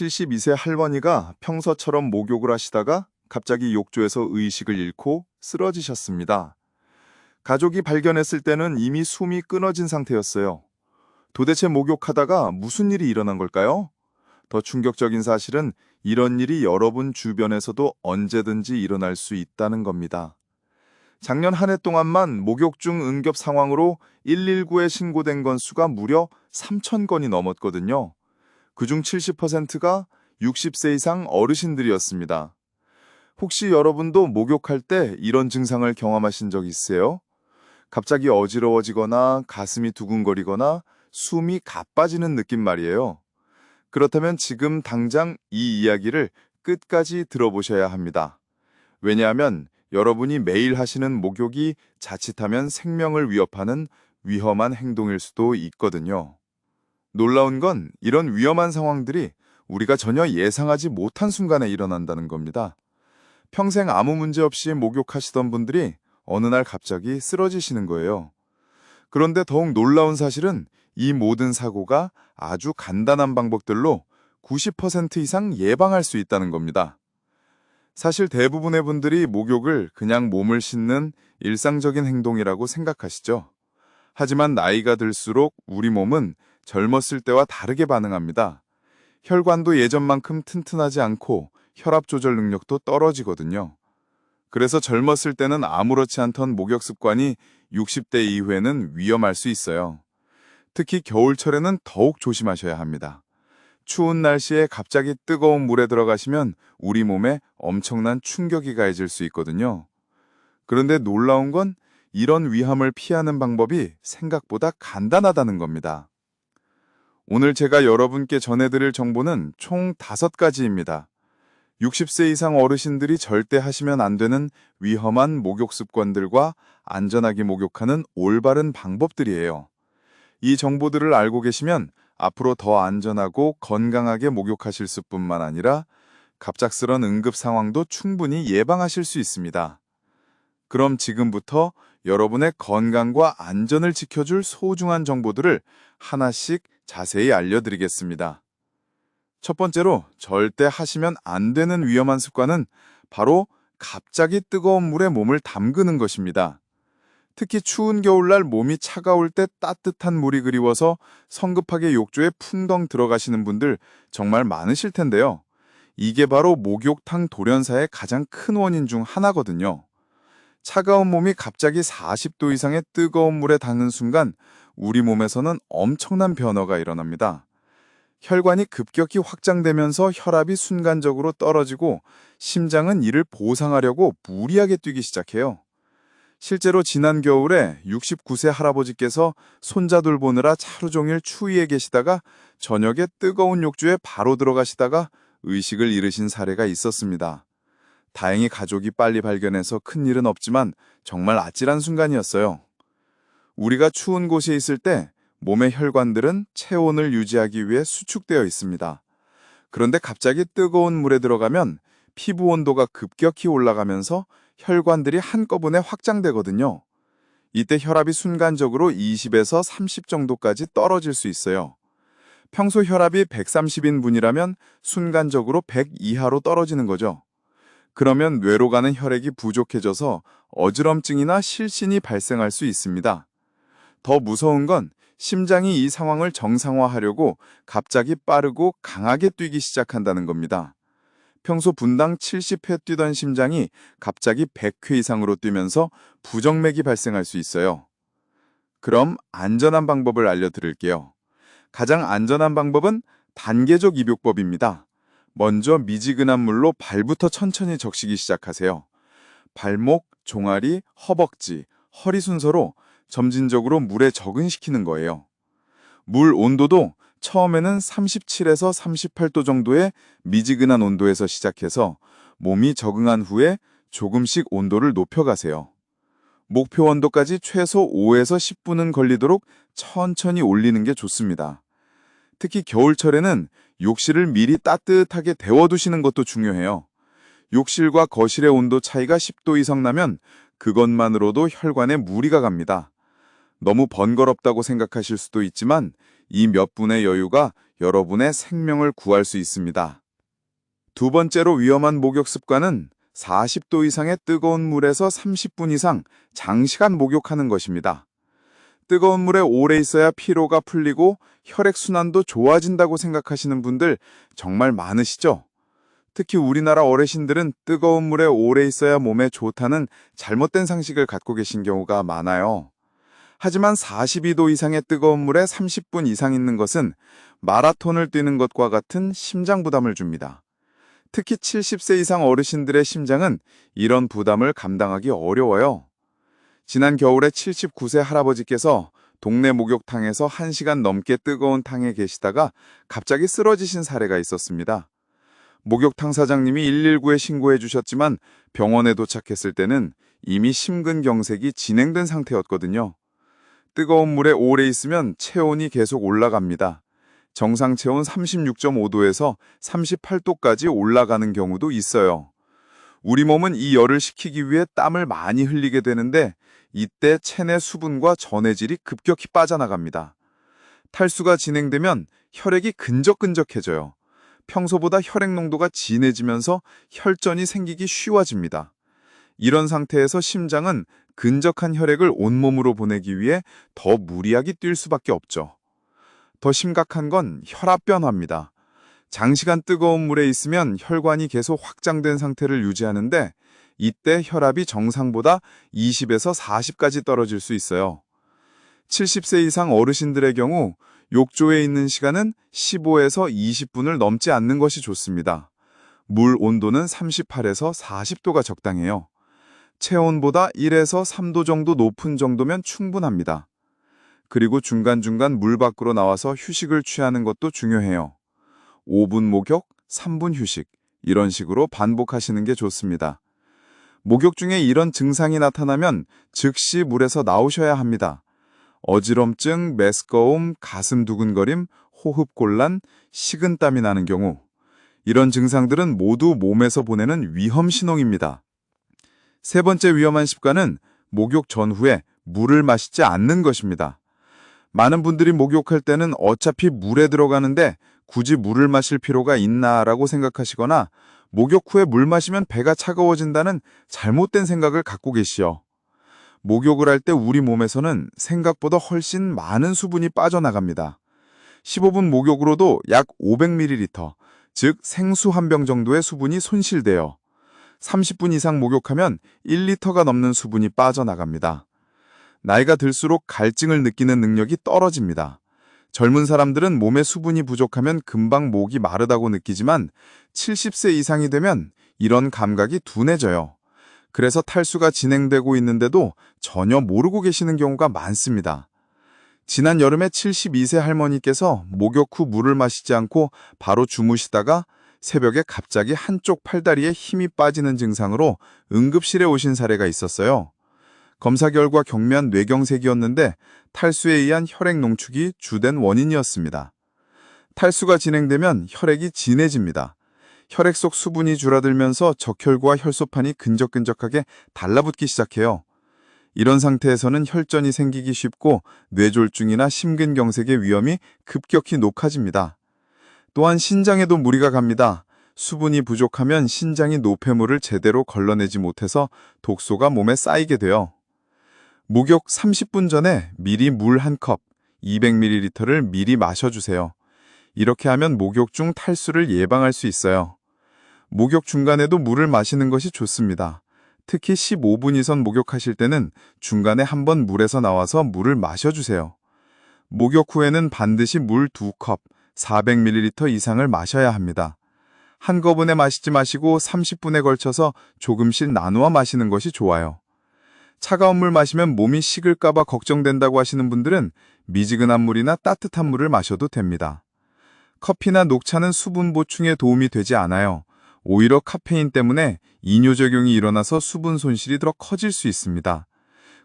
72세 할머니가 평소처럼 목욕을 하시다가 갑자기 욕조에서 의식을 잃고 쓰러지셨습니다. 가족이 발견했을 때는 이미 숨이 끊어진 상태였어요. 도대체 목욕하다가 무슨 일이 일어난 걸까요? 더 충격적인 사실은 이런 일이 여러분 주변에서도 언제든지 일어날 수 있다는 겁니다. 작년 한 해 동안만 목욕 중 응급 상황으로 119에 신고된 건수가 무려 3천 건이 넘었거든요. 그중 70%가 60세 이상 어르신들이었습니다. 혹시 여러분도 목욕할 때 이런 증상을 경험하신 적 있으세요? 갑자기 어지러워지거나 가슴이 두근거리거나 숨이 가빠지는 느낌 말이에요. 그렇다면 지금 당장 이 이야기를 끝까지 들어보셔야 합니다. 왜냐하면 여러분이 매일 하시는 목욕이 자칫하면 생명을 위협하는 위험한 행동일 수도 있거든요. 놀라운 건 이런 위험한 상황들이 우리가 전혀 예상하지 못한 순간에 일어난다는 겁니다. 평생 아무 문제 없이 목욕하시던 분들이 어느 날 갑자기 쓰러지시는 거예요. 그런데 더욱 놀라운 사실은 이 모든 사고가 아주 간단한 방법들로 90% 이상 예방할 수 있다는 겁니다. 사실 대부분의 분들이 목욕을 그냥 몸을 씻는 일상적인 행동이라고 생각하시죠. 하지만 나이가 들수록 우리 몸은 젊었을 때와 다르게 반응합니다. 혈관도 예전만큼 튼튼하지 않고 혈압 조절 능력도 떨어지거든요. 그래서 젊었을 때는 아무렇지 않던 목욕 습관이 60대 이후에는 위험할 수 있어요. 특히 겨울철에는 더욱 조심하셔야 합니다. 추운 날씨에 갑자기 뜨거운 물에 들어가시면 우리 몸에 엄청난 충격이 가해질 수 있거든요. 그런데 놀라운 건 이런 위험을 피하는 방법이 생각보다 간단하다는 겁니다. 오늘 제가 여러분께 전해드릴 정보는 총 5가지입니다. 60세 이상 어르신들이 절대 하시면 안 되는 위험한 목욕 습관들과 안전하게 목욕하는 올바른 방법들이에요. 이 정보들을 알고 계시면 앞으로 더 안전하고 건강하게 목욕하실 수뿐만 아니라 갑작스런 응급 상황도 충분히 예방하실 수 있습니다. 그럼 지금부터 여러분의 건강과 안전을 지켜줄 소중한 정보들을 하나씩 자세히 알려드리겠습니다. 첫 번째로 절대 하시면 안 되는 위험한 습관은 바로 갑자기 뜨거운 물에 몸을 담그는 것입니다. 특히 추운 겨울날 몸이 차가울 때 따뜻한 물이 그리워서 성급하게 욕조에 풍덩 들어가시는 분들 정말 많으실 텐데요. 이게 바로 목욕탕 돌연사의 가장 큰 원인 중 하나거든요. 차가운 몸이 갑자기 40도 이상의 뜨거운 물에 닿는 순간 우리 몸에서는 엄청난 변화가 일어납니다. 혈관이 급격히 확장되면서 혈압이 순간적으로 떨어지고 심장은 이를 보상하려고 무리하게 뛰기 시작해요. 실제로 지난 겨울에 69세 할아버지께서 손자 돌보느라 하루 종일 추위에 계시다가 저녁에 뜨거운 욕조에 바로 들어가시다가 의식을 잃으신 사례가 있었습니다. 다행히 가족이 빨리 발견해서 큰일은 없지만 정말 아찔한 순간이었어요. 우리가 추운 곳에 있을 때 몸의 혈관들은 체온을 유지하기 위해 수축되어 있습니다. 그런데 갑자기 뜨거운 물에 들어가면 피부 온도가 급격히 올라가면서 혈관들이 한꺼번에 확장되거든요. 이때 혈압이 순간적으로 20에서 30 정도까지 떨어질 수 있어요. 평소 혈압이 130인 분이라면 순간적으로 100 이하로 떨어지는 거죠. 그러면 뇌로 가는 혈액이 부족해져서 어지럼증이나 실신이 발생할 수 있습니다. 더 무서운 건 심장이 이 상황을 정상화하려고 갑자기 빠르고 강하게 뛰기 시작한다는 겁니다. 평소 분당 70회 뛰던 심장이 갑자기 100회 이상으로 뛰면서 부정맥이 발생할 수 있어요. 그럼 안전한 방법을 알려드릴게요. 가장 안전한 방법은 단계적 입욕법입니다. 먼저 미지근한 물로 발부터 천천히 적시기 시작하세요. 발목, 종아리, 허벅지, 허리 순서로 점진적으로 물에 적응시키는 거예요. 물 온도도 처음에는 37에서 38도 정도의 미지근한 온도에서 시작해서 몸이 적응한 후에 조금씩 온도를 높여가세요. 목표 온도까지 최소 5에서 10분은 걸리도록 천천히 올리는 게 좋습니다. 특히 겨울철에는 욕실을 미리 따뜻하게 데워두시는 것도 중요해요. 욕실과 거실의 온도 차이가 10도 이상 나면 그것만으로도 혈관에 무리가 갑니다. 너무 번거롭다고 생각하실 수도 있지만 이 몇 분의 여유가 여러분의 생명을 구할 수 있습니다. 두 번째로 위험한 목욕 습관은 40도 이상의 뜨거운 물에서 30분 이상 장시간 목욕하는 것입니다. 뜨거운 물에 오래 있어야 피로가 풀리고 혈액순환도 좋아진다고 생각하시는 분들 정말 많으시죠? 특히 우리나라 어르신들은 뜨거운 물에 오래 있어야 몸에 좋다는 잘못된 상식을 갖고 계신 경우가 많아요. 하지만 42도 이상의 뜨거운 물에 30분 이상 있는 것은 마라톤을 뛰는 것과 같은 심장 부담을 줍니다. 특히 70세 이상 어르신들의 심장은 이런 부담을 감당하기 어려워요. 지난 겨울에 79세 할아버지께서 동네 목욕탕에서 1시간 넘게 뜨거운 탕에 계시다가 갑자기 쓰러지신 사례가 있었습니다. 목욕탕 사장님이 119에 신고해 주셨지만 병원에 도착했을 때는 이미 심근경색이 진행된 상태였거든요. 뜨거운 물에 오래 있으면 체온이 계속 올라갑니다. 정상 체온 36.5도에서 38도까지 올라가는 경우도 있어요. 우리 몸은 이 열을 식히기 위해 땀을 많이 흘리게 되는데 이때 체내 수분과 전해질이 급격히 빠져나갑니다. 탈수가 진행되면 혈액이 끈적끈적해져요. 평소보다 혈액 농도가 진해지면서 혈전이 생기기 쉬워집니다. 이런 상태에서 심장은 근적한 혈액을 온몸으로 보내기 위해 더 무리하게 뛸 수밖에 없죠. 더 심각한 건 혈압 변화입니다. 장시간 뜨거운 물에 있으면 혈관이 계속 확장된 상태를 유지하는데 이때 혈압이 정상보다 20에서 40까지 떨어질 수 있어요. 70세 이상 어르신들의 경우 욕조에 있는 시간은 15에서 20분을 넘지 않는 것이 좋습니다. 물 온도는 38에서 40도가 적당해요. 체온보다 1에서 3도 정도 높은 정도면 충분합니다. 그리고 중간중간 물 밖으로 나와서 휴식을 취하는 것도 중요해요. 5분 목욕, 3분 휴식, 이런 식으로 반복하시는 게 좋습니다. 목욕 중에 이런 증상이 나타나면 즉시 물에서 나오셔야 합니다. 어지럼증, 메스꺼움, 가슴 두근거림, 호흡곤란, 식은땀이 나는 경우, 이런 증상들은 모두 몸에서 보내는 위험 신호입니다. 세 번째 위험한 습관은 목욕 전후에 물을 마시지 않는 것입니다. 많은 분들이 목욕할 때는 어차피 물에 들어가는데 굳이 물을 마실 필요가 있나라고 생각하시거나 목욕 후에 물 마시면 배가 차가워진다는 잘못된 생각을 갖고 계시오. 목욕을 할 때 우리 몸에서는 생각보다 훨씬 많은 수분이 빠져나갑니다. 15분 목욕으로도 약 500ml, 즉 생수 한 병 정도의 수분이 손실돼요. 30분 이상 목욕하면 1리터가 넘는 수분이 빠져나갑니다. 나이가 들수록 갈증을 느끼는 능력이 떨어집니다. 젊은 사람들은 몸에 수분이 부족하면 금방 목이 마르다고 느끼지만 70세 이상이 되면 이런 감각이 둔해져요. 그래서 탈수가 진행되고 있는데도 전혀 모르고 계시는 경우가 많습니다. 지난 여름에 72세 할머니께서 목욕 후 물을 마시지 않고 바로 주무시다가 새벽에 갑자기 한쪽 팔다리에 힘이 빠지는 증상으로 응급실에 오신 사례가 있었어요. 검사 결과 경미한 뇌경색이었는데 탈수에 의한 혈액 농축이 주된 원인이었습니다. 탈수가 진행되면 혈액이 진해집니다. 혈액 속 수분이 줄어들면서 적혈구와 혈소판이 끈적끈적하게 달라붙기 시작해요. 이런 상태에서는 혈전이 생기기 쉽고 뇌졸중이나 심근경색의 위험이 급격히 높아집니다. 또한 신장에도 무리가 갑니다. 수분이 부족하면 신장이 노폐물을 제대로 걸러내지 못해서 독소가 몸에 쌓이게 돼요. 목욕 30분 전에 미리 물 한 컵, 200ml를 미리 마셔주세요. 이렇게 하면 목욕 중 탈수를 예방할 수 있어요. 목욕 중간에도 물을 마시는 것이 좋습니다. 특히 15분 이선 목욕하실 때는 중간에 한번 물에서 나와서 물을 마셔주세요. 목욕 후에는 반드시 물 2컵, 400ml 이상을 마셔야 합니다. 한꺼번에 마시지 마시고 30분에 걸쳐서 조금씩 나누어 마시는 것이 좋아요. 차가운 물 마시면 몸이 식을까봐 걱정된다고 하시는 분들은 미지근한 물이나 따뜻한 물을 마셔도 됩니다. 커피나 녹차는 수분 보충에 도움이 되지 않아요. 오히려 카페인 때문에 이뇨작용이 일어나서 수분 손실이 더 커질 수 있습니다.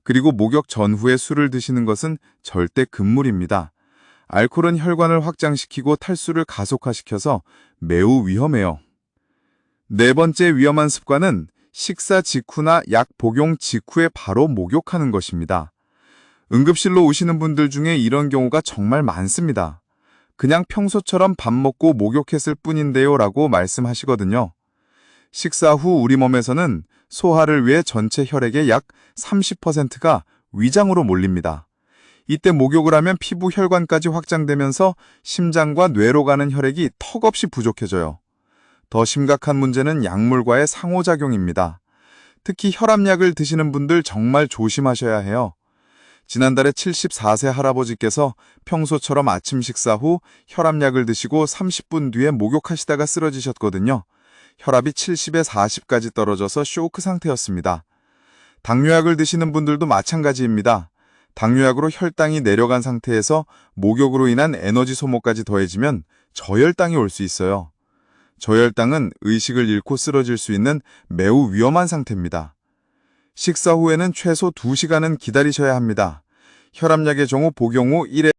그리고 목욕 전후에 술을 드시는 것은 절대 금물입니다. 알코올은 혈관을 확장시키고 탈수를 가속화시켜서 매우 위험해요. 네 번째 위험한 습관은 식사 직후나 약 복용 직후에 바로 목욕하는 것입니다. 응급실로 오시는 분들 중에 이런 경우가 정말 많습니다. 그냥 평소처럼 밥 먹고 목욕했을 뿐인데요 라고 말씀하시거든요. 식사 후 우리 몸에서는 소화를 위해 전체 혈액의 약 30%가 위장으로 몰립니다. 이때 목욕을 하면 피부 혈관까지 확장되면서 심장과 뇌로 가는 혈액이 턱없이 부족해져요. 더 심각한 문제는 약물과의 상호작용입니다. 특히 혈압약을 드시는 분들 정말 조심하셔야 해요. 지난달에 74세 할아버지께서 평소처럼 아침 식사 후 혈압약을 드시고 30분 뒤에 목욕하시다가 쓰러지셨거든요. 혈압이 70에 40까지 떨어져서 쇼크 상태였습니다. 당뇨약을 드시는 분들도 마찬가지입니다. 당뇨약으로 혈당이 내려간 상태에서 목욕으로 인한 에너지 소모까지 더해지면 저혈당이 올 수 있어요. 저혈당은 의식을 잃고 쓰러질 수 있는 매우 위험한 상태입니다. 식사 후에는 최소 2시간은 기다리셔야 합니다. 혈압약의 경우 복용 후 1회